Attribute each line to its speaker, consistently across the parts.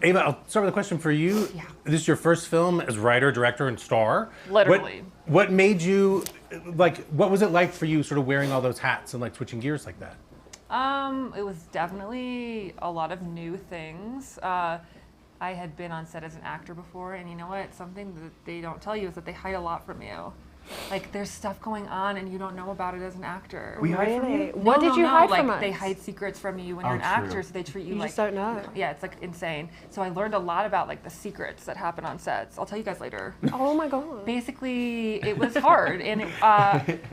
Speaker 1: Eva, I'll start with a question for you.
Speaker 2: Yeah.
Speaker 1: This is your first film as writer, director, and star.
Speaker 2: Literally.
Speaker 1: What made you, what was it like for you sort of wearing all those hats and like switching gears like that?
Speaker 2: It was definitely a lot of new things. I had been on set as an actor before, and you know what? Something that they don't tell you is that they hide a lot from you. Like, there's stuff going on and you don't know about it as an actor.
Speaker 3: We hide from you?
Speaker 4: What did you hide from us?
Speaker 2: Like, they hide secrets from you when you're an actor, so they treat you
Speaker 4: You
Speaker 2: like...
Speaker 4: just don't know.
Speaker 2: Yeah, it's like insane. So I learned a lot about like the secrets that happen on sets. I'll tell you guys later.
Speaker 4: Oh my God.
Speaker 2: Basically, it was hard, and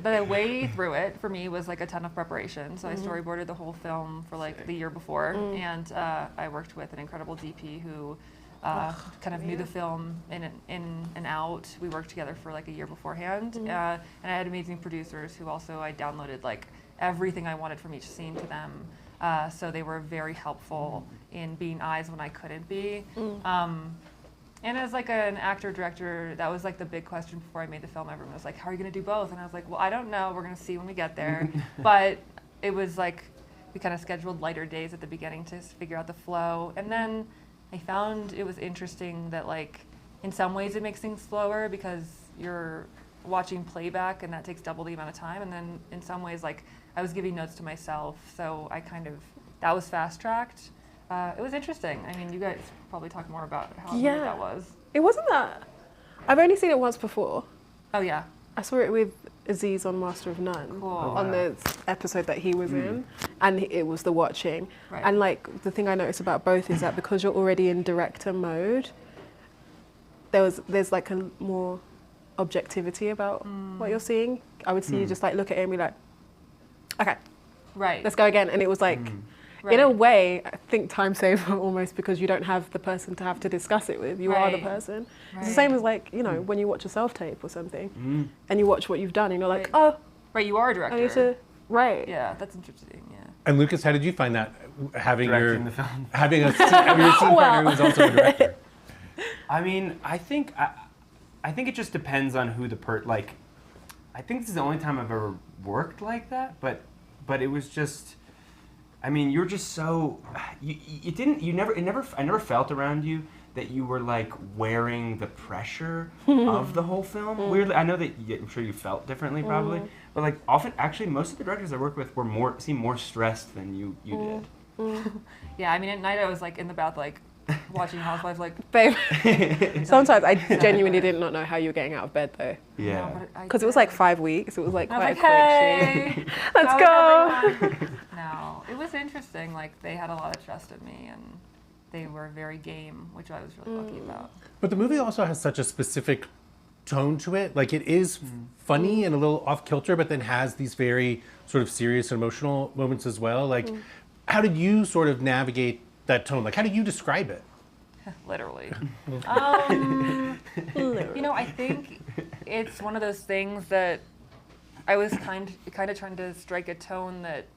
Speaker 2: the way through it for me was like a ton of preparation. So I storyboarded the whole film for like the year before, and I worked with an incredible DP who kind of knew the film in and out. We worked together for like a year beforehand, and I had amazing producers who also I downloaded like everything I wanted from each scene to them. So they were very helpful in being eyes when I couldn't be. And as like an actor director, that was like the big question before I made the film. Everyone was like, "How are you going to do both?" And I was like, "Well, I don't know. We're going to see when we get there." But it was like we kind of scheduled lighter days at the beginning to figure out the flow, and then I found it was interesting that like in some ways it makes things slower because you're watching playback and that takes double the amount of time, and then in some ways like I was giving notes to myself, so I kind of that was fast tracked. It was interesting. I mean, you guys probably talk more about how good that was.
Speaker 4: It wasn't that. I've only seen it once before.
Speaker 2: Oh yeah.
Speaker 4: I saw it with Aziz on Master of None
Speaker 2: Cool.
Speaker 4: on the episode that he was in, and it was the watching.
Speaker 2: Right.
Speaker 4: And like the thing I noticed about both is that because you're already in director mode, there's like a more objectivity about what you're seeing. I would see you just like look at it and be like, okay,
Speaker 2: Right.
Speaker 4: let's go again. And it was like, in a way, I think time saver almost because you don't have the person to have to discuss it with. You are the person. It's the same as like, you know, when you watch a self-tape or something and you watch what you've done and you're like, oh.
Speaker 2: Right, you are a director.
Speaker 4: I need to, right.
Speaker 2: Yeah, that's interesting, yeah.
Speaker 1: And Lucas, how did you find that, having
Speaker 3: Directing the film.
Speaker 1: having your scene partner who's also a director?
Speaker 3: I mean, I think it just depends on who I think this is the only time I've ever worked like that, but it was just, I mean, you're just so, I never felt around you that you were like wearing the pressure of the whole film. Weirdly, I know that I'm sure you felt differently probably, but like often, actually most of the directors I worked with seemed more stressed than you did.
Speaker 2: Yeah, I mean, at night I was like in the bath, like watching Housewives, like.
Speaker 4: Babe, sometimes I genuinely did not know how you were getting out of bed though.
Speaker 3: Yeah.
Speaker 4: Because it was like 5 weeks, it was like
Speaker 2: I was
Speaker 4: quite
Speaker 2: like,
Speaker 4: a quick
Speaker 2: hey,
Speaker 4: shit. Let's go.
Speaker 2: No, it was interesting. Like they had a lot of trust in me, and they were very game, which I was really lucky about.
Speaker 1: But the movie also has such a specific tone to it. Like it is funny and a little off kilter, but then has these very sort of serious and emotional moments as well. Like, how did you sort of navigate that tone? Like, how do you describe it?
Speaker 2: Literally. You know, I think it's one of those things that I was kind of trying to strike a tone that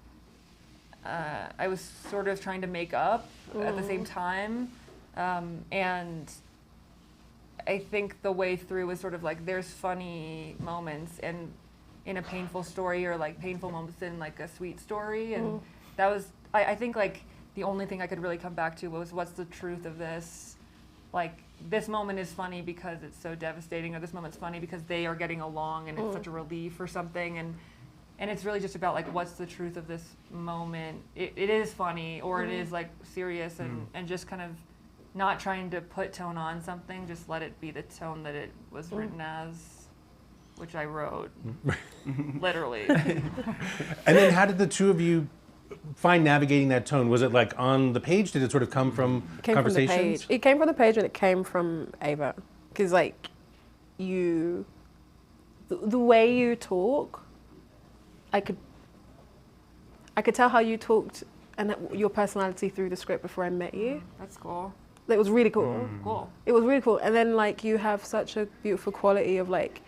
Speaker 2: I was sort of trying to make up at the same time. And I think the way through was sort of like there's funny moments and in a painful story or like painful moments in like a sweet story. And that was, I think like the only thing I could really come back to was what's the truth of this? Like this moment is funny because it's so devastating, or this moment's funny because they are getting along and it's such a relief or something. And it's really just about like what's the truth of this moment. It is funny or it is like serious and just kind of not trying to put tone on something, just let it be the tone that it was written as, which I wrote, literally.
Speaker 1: And then how did the two of you find navigating that tone? Was it like on the page? Did it sort of come from conversations?
Speaker 4: It came from the page and it came from Eva. Because like the way you talk, I could tell how you talked and your personality through the script before I met you.
Speaker 2: That's cool.
Speaker 4: It was really cool.
Speaker 2: Cool.
Speaker 4: It was really cool. And then like you have such a beautiful quality of like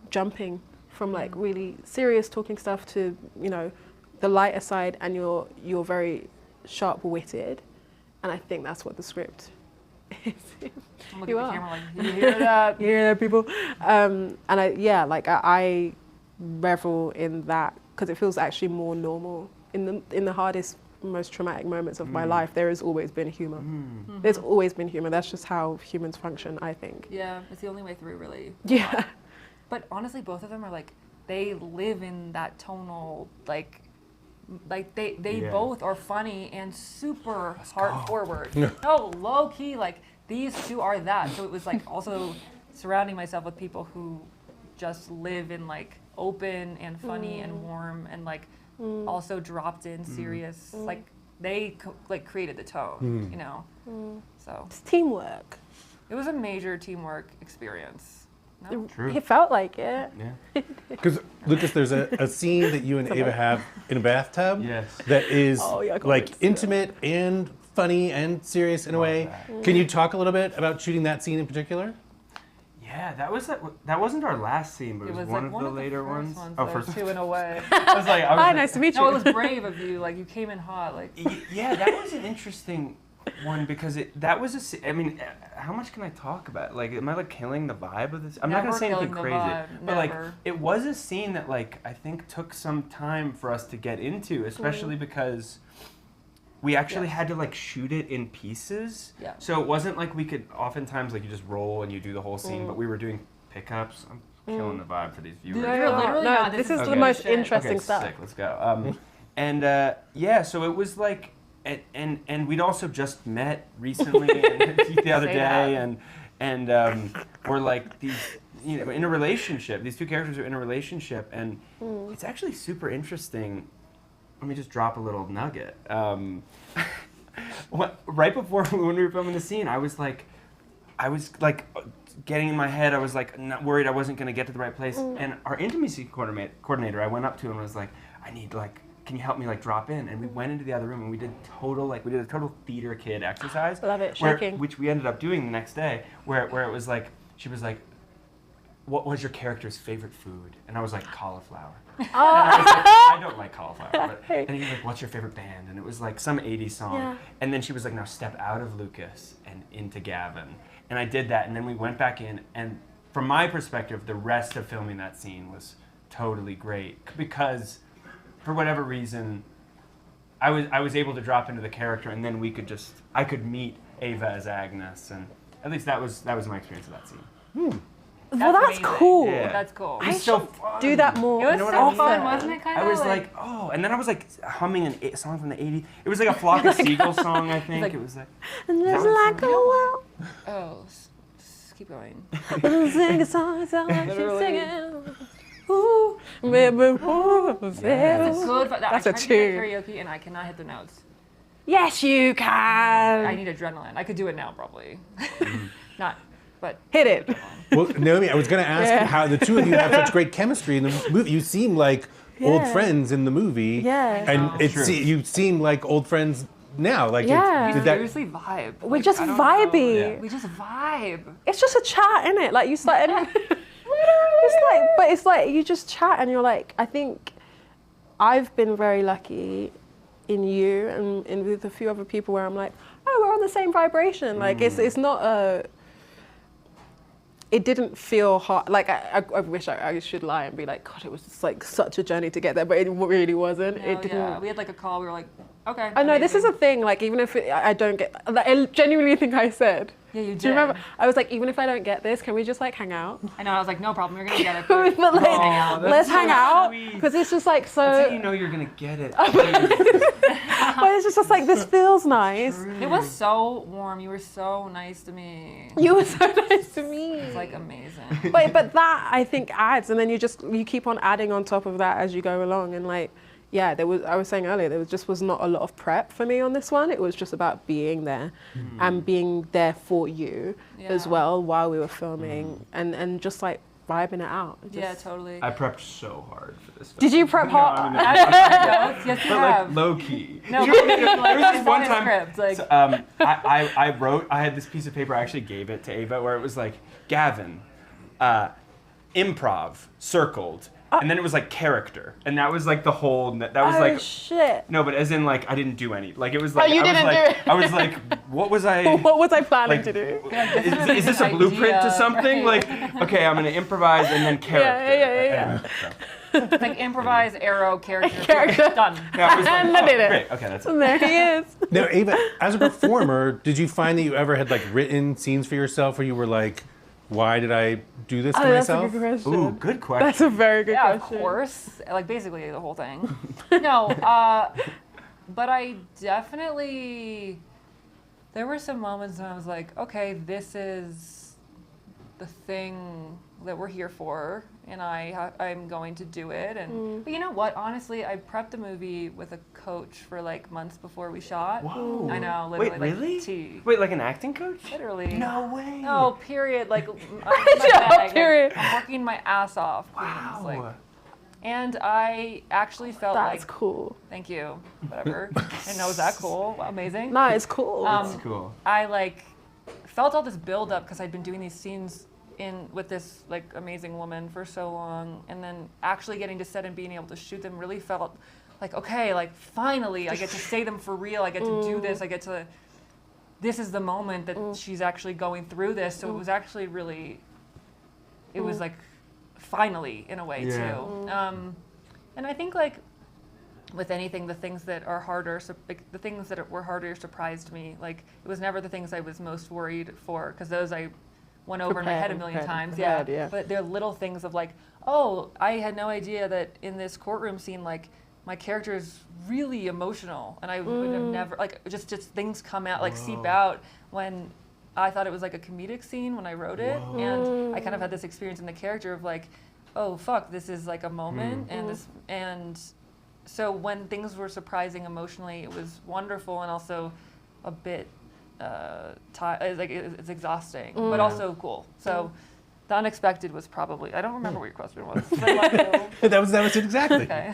Speaker 4: jumping from like really serious talking stuff to, you know, the lighter side, and you're very sharp-witted, and I think that's what the script is.
Speaker 2: I'm looking at the camera like, you hear that?
Speaker 4: You hear that, people? And I revel in that because it feels actually more normal in the hardest most traumatic moments of my life, there has always been humor. There's always been humor. That's just how humans function, I think.
Speaker 2: Yeah, it's the only way through, really.
Speaker 4: Yeah.
Speaker 2: But honestly, both of them are like, they live in that tonal, like they both are funny and super heart forward. No, low key, like these two are that. So it was like also surrounding myself with people who just live in like open and funny and warm and like also dropped in serious, like they like created the tone, you know. So
Speaker 4: It's teamwork.
Speaker 2: it was a major teamwork experience. No?
Speaker 3: True.
Speaker 4: It felt like it.
Speaker 3: Yeah.
Speaker 1: Because Lucas, there's a scene that you and Ava have in a bathtub
Speaker 3: Yes.
Speaker 1: that is
Speaker 4: Oh, yeah, I can't wait
Speaker 1: like
Speaker 4: to see that.
Speaker 1: intimate and funny and serious in a way. Can you talk a little bit about shooting that scene in particular?
Speaker 3: Yeah, that wasn't our last scene, but it was one
Speaker 2: like
Speaker 3: of the later
Speaker 2: first
Speaker 3: ones.
Speaker 2: Oh,
Speaker 3: Oh, first.
Speaker 2: two in a way.
Speaker 3: I was like,
Speaker 4: Hi, nice to meet you.
Speaker 2: No, it was brave of you. Like you came in hot. Like
Speaker 3: Yeah, that was an interesting one because that was I mean, how much can I talk about? Like, am I like killing the vibe of this? I'm not
Speaker 2: Never
Speaker 3: gonna say anything
Speaker 2: killing the
Speaker 3: crazy,
Speaker 2: vibe,
Speaker 3: but like,
Speaker 2: never.
Speaker 3: it was a scene that like I think took some time for us to get into, especially because we actually had to like shoot it in pieces.
Speaker 2: Yeah.
Speaker 3: So it wasn't like we could. Oftentimes, like you just roll and you do the whole scene, but we were doing pickups. I'm killing the vibe for these viewers.
Speaker 2: Dude, you're literally
Speaker 4: no,
Speaker 2: not.
Speaker 4: this is the
Speaker 3: Okay.
Speaker 4: most
Speaker 2: shit.
Speaker 4: interesting
Speaker 3: Okay,
Speaker 4: stuff.
Speaker 3: sick. Let's go. And yeah, so it was like, and we'd also just met recently the other
Speaker 2: Say
Speaker 3: day,
Speaker 2: that.
Speaker 3: and we're like these, you know, in a relationship. These two characters are in a relationship, and it's actually super interesting. Let me just drop a little nugget. Right before when we were filming the scene, I was like getting in my head. I was like not worried I wasn't going to get to the right place. And our intimacy coordinator, I went up to him and was like, I need like, can you help me like drop in? And we went into the other room and we did a total theater kid exercise.
Speaker 4: Love it, shaking.
Speaker 3: Which we ended up doing the next day, where it was like, she was like, what was your character's favorite food? And I was like, cauliflower. And I was like, I don't like cauliflower. But, and he was like, what's your favorite band? And it was like some 80s song.
Speaker 4: Yeah.
Speaker 3: And then she was like, now step out of Lucas and into Gavin. And I did that, and then we went back in, and from my perspective, the rest of filming that scene was totally great because, for whatever reason, I was able to drop into the character, and then I could meet Ava as Agnes, and at least that was my experience of that scene.
Speaker 4: Well, that's
Speaker 2: amazing.
Speaker 4: cool.
Speaker 3: Yeah.
Speaker 2: That's cool.
Speaker 3: It was so fun.
Speaker 4: Do that more.
Speaker 2: It was
Speaker 3: You know what
Speaker 2: so
Speaker 3: I mean?
Speaker 2: fun, wasn't it? Kind
Speaker 3: I
Speaker 2: of.
Speaker 3: was like, oh, and then I was like humming a song from the 80s. It was like a Flock of Seagulls song, I think.
Speaker 2: like-
Speaker 3: It was like,
Speaker 4: And just
Speaker 3: That
Speaker 4: like a world.
Speaker 2: oh, keep going.
Speaker 4: Sing a song, it's all like she's
Speaker 2: Literally.
Speaker 4: singing. Ooh, baby, ooh,
Speaker 2: That's
Speaker 4: baby.
Speaker 2: good. But
Speaker 4: That's
Speaker 2: I
Speaker 4: a
Speaker 2: tried to do that
Speaker 4: tune.
Speaker 2: karaoke, and I cannot hit the notes.
Speaker 4: Yes, you
Speaker 2: I
Speaker 4: can.
Speaker 2: need adrenaline. I could do it now, probably. Not, but
Speaker 4: Hit it.
Speaker 1: Well, Naomi, I was going to ask you how the two of you have such great chemistry in the movie. You seem like old
Speaker 4: Yeah.
Speaker 1: friends in the movie.
Speaker 4: Yeah.
Speaker 1: And
Speaker 3: True.
Speaker 1: you seem like old friends now. Like,
Speaker 4: Yeah.
Speaker 2: we
Speaker 1: did that,
Speaker 2: seriously vibe.
Speaker 4: We're
Speaker 2: Like,
Speaker 4: just
Speaker 2: I don't know.
Speaker 4: vibey.
Speaker 3: Yeah.
Speaker 2: We just vibe.
Speaker 4: It's just a chat, isn't it? Like you start. It's like you just chat, and you're like. I think I've been very lucky in you and with a few other people where I'm like, oh, we're on the same vibration. Like it's not a. It didn't feel hard. Like I wish I should lie and be like, God, it was just like such a journey to get there, but it really wasn't.
Speaker 2: No,
Speaker 4: It didn't.
Speaker 2: yeah. We had like a call. We were like, okay.
Speaker 4: I know this is
Speaker 2: amazing.
Speaker 4: a thing. Like even if I don't get, like, I genuinely think I said.
Speaker 2: Yeah, you did.
Speaker 4: Do you remember? I was like, even if I don't get this, can we just like hang out?
Speaker 2: I know. I was like, no problem. You're gonna get it.
Speaker 4: but like,
Speaker 3: that's
Speaker 4: let's hang
Speaker 3: so
Speaker 4: out
Speaker 3: sweet.
Speaker 4: because it's just like
Speaker 3: that's how
Speaker 4: so.
Speaker 3: you know you're gonna get it.
Speaker 4: But it's just like this feels nice.
Speaker 2: It was so warm. You were so nice to me.
Speaker 4: You were so nice to me.
Speaker 2: It's like amazing.
Speaker 4: But that I think adds, and then you keep on adding on top of that as you go along, and like. Yeah, I was saying earlier, there was not a lot of prep for me on this one. It was just about being there and being there for you as
Speaker 2: Yeah.
Speaker 4: well while we were filming and just like vibing it out.
Speaker 2: Yeah,
Speaker 4: Just-
Speaker 2: totally.
Speaker 3: I prepped so hard for this film.
Speaker 4: Did you prep
Speaker 3: No,
Speaker 4: hard?
Speaker 3: I mean,
Speaker 2: Yes, yes, you
Speaker 3: but
Speaker 2: have.
Speaker 3: like low key.
Speaker 2: No,
Speaker 3: You
Speaker 2: but
Speaker 3: know,
Speaker 2: you mean, like,
Speaker 3: there was this
Speaker 2: it's
Speaker 3: one
Speaker 2: not a
Speaker 3: time.
Speaker 2: script, like-
Speaker 3: so, I wrote. I had this piece of paper. I actually gave it to Ava, where it was like Gavin, improv circled, and then it was like character, and that was like the whole. That was
Speaker 4: Oh
Speaker 3: like.
Speaker 4: shit.
Speaker 3: No, but as in like I didn't do any. Like it was like
Speaker 4: you
Speaker 3: I was
Speaker 4: didn't
Speaker 3: like,
Speaker 4: do it.
Speaker 3: I was like, what was I?
Speaker 4: What was I planning
Speaker 3: Like,
Speaker 4: to do?
Speaker 3: is this a blueprint to
Speaker 2: idea,
Speaker 3: something?
Speaker 2: right.
Speaker 3: Like, okay, I'm gonna improvise and then character.
Speaker 4: Yeah.
Speaker 3: So,
Speaker 2: Like improvise arrow character. Done.
Speaker 3: Yeah, I was like,
Speaker 4: And I did it.
Speaker 3: Great. Okay, that's it.
Speaker 4: And there he is.
Speaker 1: Now, Ava, as a performer, did you find that you ever had like written scenes for yourself where you were like, why did I do this to
Speaker 4: That's a
Speaker 1: myself?
Speaker 4: good question.
Speaker 3: Ooh, good question.
Speaker 4: That's a very good
Speaker 2: Yeah, of
Speaker 4: question.
Speaker 2: course. Like basically the whole thing. No, but I definitely. There were some moments when I was like, okay, this is the thing that we're here for, and I'm going to do it. And but you know what? Honestly, I prepped the movie with a coach for like months before we shot.
Speaker 3: Whoa.
Speaker 2: I know, literally.
Speaker 3: Wait,
Speaker 2: like,
Speaker 3: really?
Speaker 2: tea.
Speaker 3: Wait, like an acting coach?
Speaker 2: Literally.
Speaker 3: No way.
Speaker 2: No, period. Like,
Speaker 4: Period.
Speaker 2: I'm working my ass off.
Speaker 3: Wow.
Speaker 2: Like, and I actually felt
Speaker 4: That's
Speaker 2: like,
Speaker 4: cool.
Speaker 2: thank you, whatever. And no, was that cool? Amazing.
Speaker 4: No, it's cool.
Speaker 3: That's cool.
Speaker 2: I like felt all this build up because I'd been doing these scenes with this like amazing woman for so long, and then actually getting to set and being able to shoot them really felt like, okay, like finally I get to say them for real. I get to do this. I get to. This is the moment that she's actually going through this. So it was actually really. It was like. Finally, in a way,
Speaker 3: Yeah.
Speaker 2: too. And I think, like, with anything, the things that are harder, the things that were harder surprised me. Like, it was never the things I was most worried for, because those I went over in my head a million times.
Speaker 4: Yeah.
Speaker 2: But they're little things of, like, oh, I had no idea that in this courtroom scene, like, my character is really emotional, and I would have never, like, just things come out, like, seep out when I thought it was like a comedic scene when I wrote it, and I kind of had this experience in the character of like, oh fuck, this is like a moment, and so when things were surprising emotionally, it was wonderful and also a bit it's exhausting, but also cool. So the unexpected was probably, I don't remember what your question was.
Speaker 1: That was it exactly.
Speaker 2: Okay.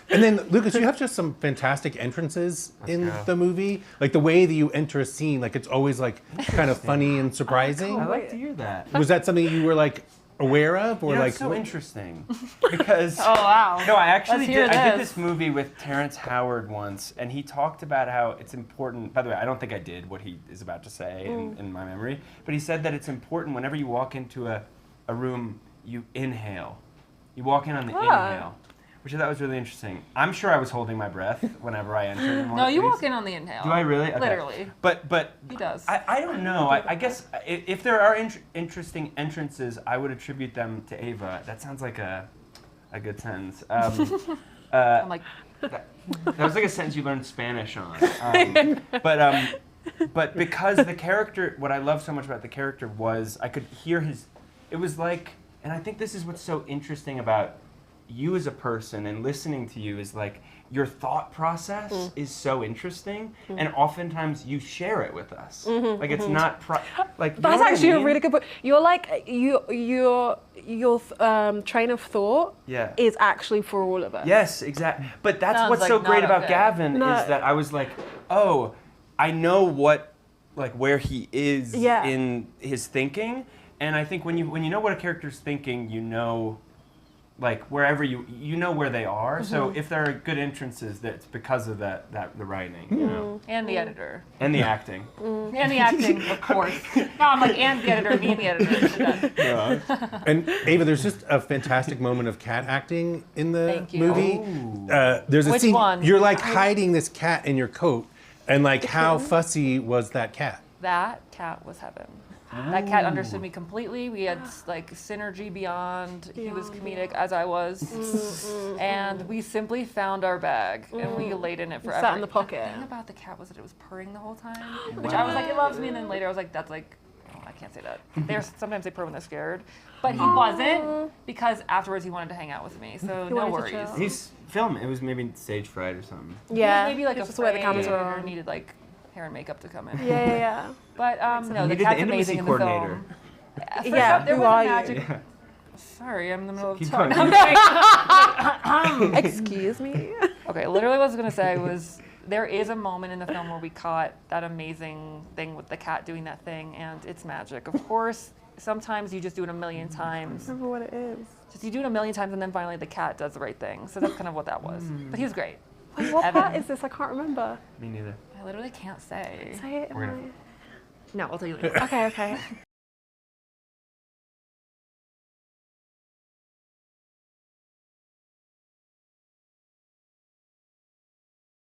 Speaker 1: And then, Lucas, you have just some fantastic entrances in
Speaker 3: go.
Speaker 1: the movie. Like the way that you enter a scene, like it's always like kind of funny and surprising.
Speaker 3: I like to hear that.
Speaker 1: Was that something you were like aware of, or
Speaker 3: You know,
Speaker 1: like?
Speaker 3: it's so interesting because
Speaker 2: Oh wow.
Speaker 3: no, I actually
Speaker 2: Let's hear
Speaker 3: did. I did
Speaker 2: this.
Speaker 3: this movie with Terrence Howard once, and he talked about how it's important. By the way, I don't think I did what he is about to say in my memory, but he said that it's important whenever you walk into a room, you inhale. You walk in on the inhale, which I thought was really interesting. I'm sure I was holding my breath whenever I entered. In one
Speaker 2: No,
Speaker 3: of
Speaker 2: you
Speaker 3: these.
Speaker 2: walk in on the inhale.
Speaker 3: Do I really? Okay.
Speaker 2: Literally.
Speaker 3: But
Speaker 2: He does.
Speaker 3: I don't know. I guess if there are interesting entrances, I would attribute them to Ava. That sounds like a good sentence.
Speaker 2: I'm like,
Speaker 3: That was like a sentence you learned Spanish on. But because the character, what I love so much about the character was I could hear his. It was like, and I think this is what's so interesting about you as a person and listening to you is like your thought process is so interesting, and oftentimes you share it with us. Like it's not like.
Speaker 4: That's actually a really good point. You're like your train of thought is actually for all of us.
Speaker 3: Yes, exactly. But that's
Speaker 2: Sounds
Speaker 3: what's
Speaker 2: like
Speaker 3: so great
Speaker 2: not
Speaker 3: about
Speaker 2: okay.
Speaker 3: Gavin
Speaker 4: No.
Speaker 3: is that I was like, oh, I know where he is in his thinking, and I think when you know what a character's thinking, you know, like wherever you know where they are. So if there are good entrances, that's because of the writing, you know,
Speaker 2: and the editor.
Speaker 3: and the acting.
Speaker 2: And the acting, of course. No, I'm like, and the editor, me and the editor. Done.
Speaker 1: And Ava, there's just a fantastic moment of cat acting in the
Speaker 2: Thank you.
Speaker 1: movie.
Speaker 3: Oh.
Speaker 1: There's a
Speaker 2: Which
Speaker 1: scene
Speaker 2: one?
Speaker 1: you're like hiding this cat in your coat, and like how fussy was that cat?
Speaker 2: That cat was heaven. That cat understood me completely. We had like synergy beyond. He was comedic as I was, and we simply found our bag and we laid in it forever.
Speaker 4: Sat in the pocket.
Speaker 2: The thing about the cat was that it was purring the whole time, which I was like, it loves me, and then later I was like, that's like, oh, I can't say that. Sometimes they purr when they're scared, but he wasn't, because afterwards he wanted to hang out with me. So no
Speaker 4: wanted to
Speaker 2: worries.
Speaker 4: chill.
Speaker 3: He's filming. It was maybe stage fright or something.
Speaker 4: Yeah.
Speaker 2: Maybe like
Speaker 4: it's
Speaker 2: a
Speaker 4: just the way the cameras
Speaker 2: frame
Speaker 4: are
Speaker 2: or
Speaker 4: on.
Speaker 2: needed like hair and makeup to come in.
Speaker 4: Yeah.
Speaker 2: But no,
Speaker 3: You
Speaker 2: the
Speaker 3: did the
Speaker 2: cat's
Speaker 3: intimacy
Speaker 2: amazing in the
Speaker 3: coordinator.
Speaker 2: film. First
Speaker 4: Yeah,
Speaker 2: off, there
Speaker 4: who
Speaker 2: was
Speaker 4: are you?
Speaker 2: magic.
Speaker 3: Yeah.
Speaker 2: Sorry, I'm in the middle of
Speaker 3: Keep
Speaker 2: talking.
Speaker 3: going.
Speaker 4: Excuse me.
Speaker 2: Okay, literally what I was going to say was there is a moment in the film where we caught that amazing thing with the cat doing that thing, and it's magic. Of course, sometimes you just do it a million times.
Speaker 4: Remember what it is.
Speaker 2: Just you do it a million times, and then finally the cat does the right thing. So that's kind of what that was. But he was great.
Speaker 4: Wait, what
Speaker 2: Evan.
Speaker 4: part is this? I can't remember.
Speaker 3: Me neither.
Speaker 2: I literally can't say.
Speaker 4: Say it.
Speaker 3: We're gonna-
Speaker 2: No, I'll tell you later.
Speaker 4: Okay.